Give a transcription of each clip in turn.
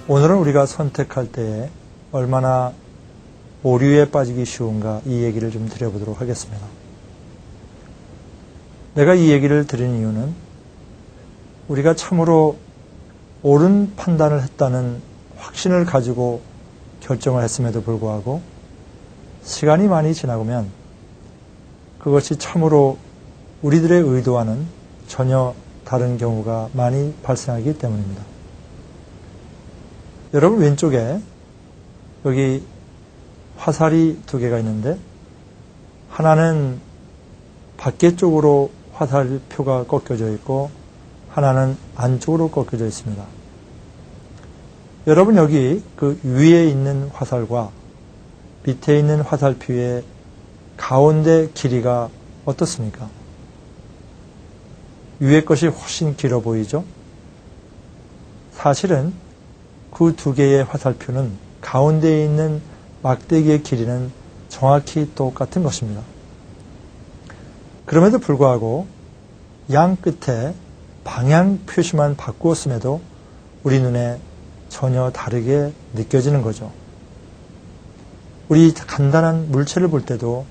오늘은 우리가 선택할 때에 얼마나 오류에 빠지기 쉬운가 이 얘기를 좀 드려보도록 하겠습니다. 내가 이 얘기를 드린 이유는 우리가 참으로 옳은 판단을 했다는 확신을 가지고 결정을 했음에도 불구하고 시간이 많이 지나면 그것이 참으로 우리들의 의도와는 전혀 다른 경우가 많이 발생하기 때문입니다. 여러분 왼쪽에 여기 화살이 두 개가 있는데 하나는 밖에 쪽으로 화살표가 꺾여져 있고 하나는 안쪽으로 꺾여져 있습니다. 여러분 여기 그 위에 있는 화살과 밑에 있는 화살표의 가운데 길이가 어떻습니까? 위에 것이 훨씬 길어 보이죠? 사실은 그 두 개의 화살표는 가운데에 있는 막대기의 길이는 정확히 똑같은 것입니다. 그럼에도 불구하고 양 끝에 방향 표시만 바꾸었음에도 우리 눈에 전혀 다르게 느껴지는 거죠. 우리 간단한 물체를 볼 때도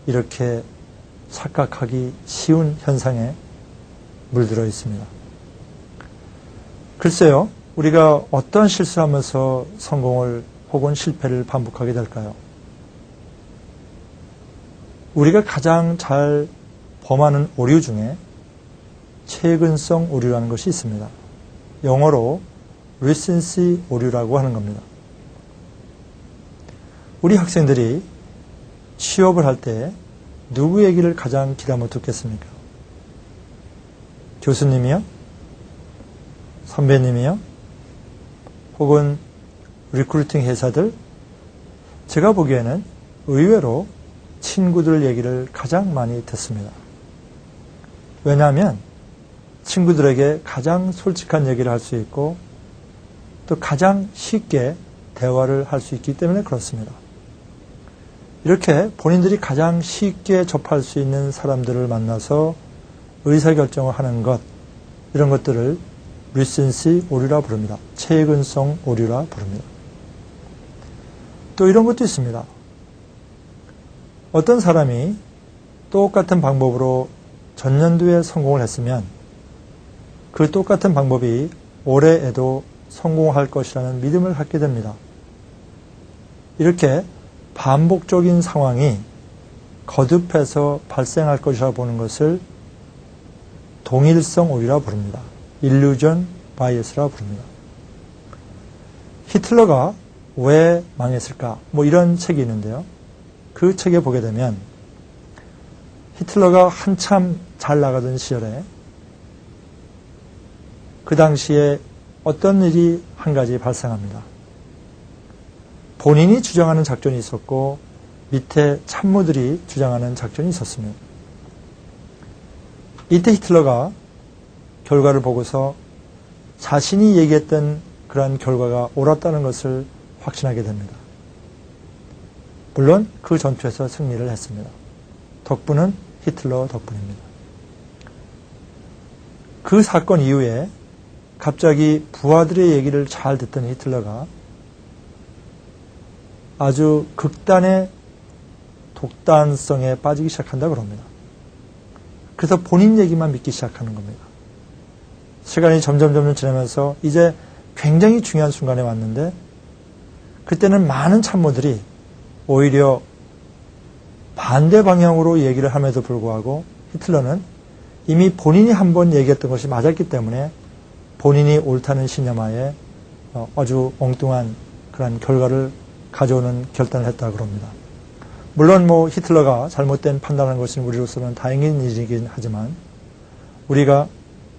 이렇게 착각하기 쉬운 현상에 물들어 있습니다. 글쎄요, 우리가 어떤 실수하면서 성공을 혹은 실패를 반복하게 될까요? 우리가 가장 잘 범하는 오류 중에 최근성 오류라는 것이 있습니다. 영어로 recency 오류라고 하는 겁니다. 우리 학생들이 취업을 할 때 누구 얘기를 가장 귀담아 듣겠습니까? 교수님이요? 선배님이요? 혹은 리크루팅 회사들? 제가 보기에는 의외로 친구들 얘기를 가장 많이 듣습니다. 왜냐하면 친구들에게 가장 솔직한 얘기를 할 수 있고 또 가장 쉽게 대화를 할 수 있기 때문에 그렇습니다. 이렇게 본인들이 가장 쉽게 접할 수 있는 사람들을 만나서 의사결정을 하는 것, 이런 것들을 리센시 오류라 부릅니다. 최근성 오류라 부릅니다. 또 이런 것도 있습니다. 어떤 사람이 똑같은 방법으로 전년도에 성공을 했으면 그 똑같은 방법이 올해에도 성공할 것이라는 믿음을 갖게 됩니다. 이렇게 반복적인 상황이 거듭해서 발생할 것이라 보는 것을 동일성 오류라 부릅니다. 일루전 바이어스라 부릅니다. 히틀러가 왜 망했을까? 이런 책이 있는데요. 그 책에 보게 되면 히틀러가 한참 잘 나가던 시절에 그 당시에 어떤 일이 한 가지 발생합니다. 본인이 주장하는 작전이 있었고 밑에 참모들이 주장하는 작전이 있었습니다. 이때 히틀러가 결과를 보고서 자신이 얘기했던 그러한 결과가 옳았다는 것을 확신하게 됩니다. 물론 그 전투에서 승리를 했습니다. 덕분은 히틀러 덕분입니다. 그 사건 이후에 갑자기 부하들의 얘기를 잘 듣던 히틀러가 아주 극단의 독단성에 빠지기 시작한다고 합니다. 그래서 본인 얘기만 믿기 시작하는 겁니다. 시간이 점점 지나면서 이제 굉장히 중요한 순간에 왔는데 그때는 많은 참모들이 오히려 반대 방향으로 얘기를 함에도 불구하고 히틀러는 이미 본인이 한번 얘기했던 것이 맞았기 때문에 본인이 옳다는 신념하에 아주 엉뚱한 그런 결과를 가져오는 결단을 했다고 합니다. 물론 히틀러가 잘못된 판단한 것은 우리로서는 다행인 일이긴 하지만 우리가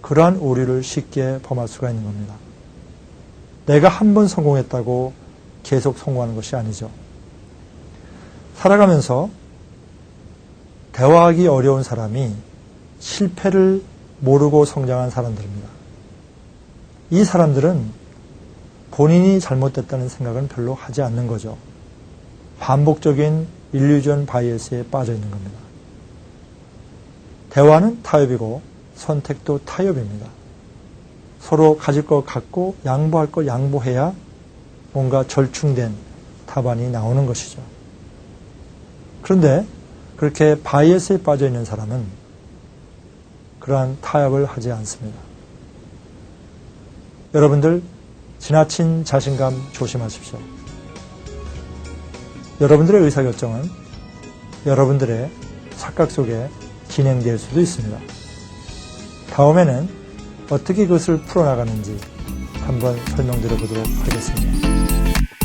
그러한 오류를 쉽게 범할 수가 있는 겁니다. 내가 한 번 성공했다고 계속 성공하는 것이 아니죠. 살아가면서 대화하기 어려운 사람이 실패를 모르고 성장한 사람들입니다. 이 사람들은 본인이 잘못됐다는 생각은 별로 하지 않는 거죠. 반복적인 일루전 바이어스에 빠져 있는 겁니다. 대화는 타협이고 선택도 타협입니다. 서로 가질 것 갖고 양보할 것 양보해야 뭔가 절충된 답안이 나오는 것이죠. 그런데 그렇게 바이애스에 빠져 있는 사람은 그러한 타협을 하지 않습니다. 여러분들 지나친 자신감 조심하십시오. 여러분들의 의사결정은 여러분들의 착각 속에 진행될 수도 있습니다. 다음에는 어떻게 그것을 풀어나가는지 한번 설명드려 보도록 하겠습니다.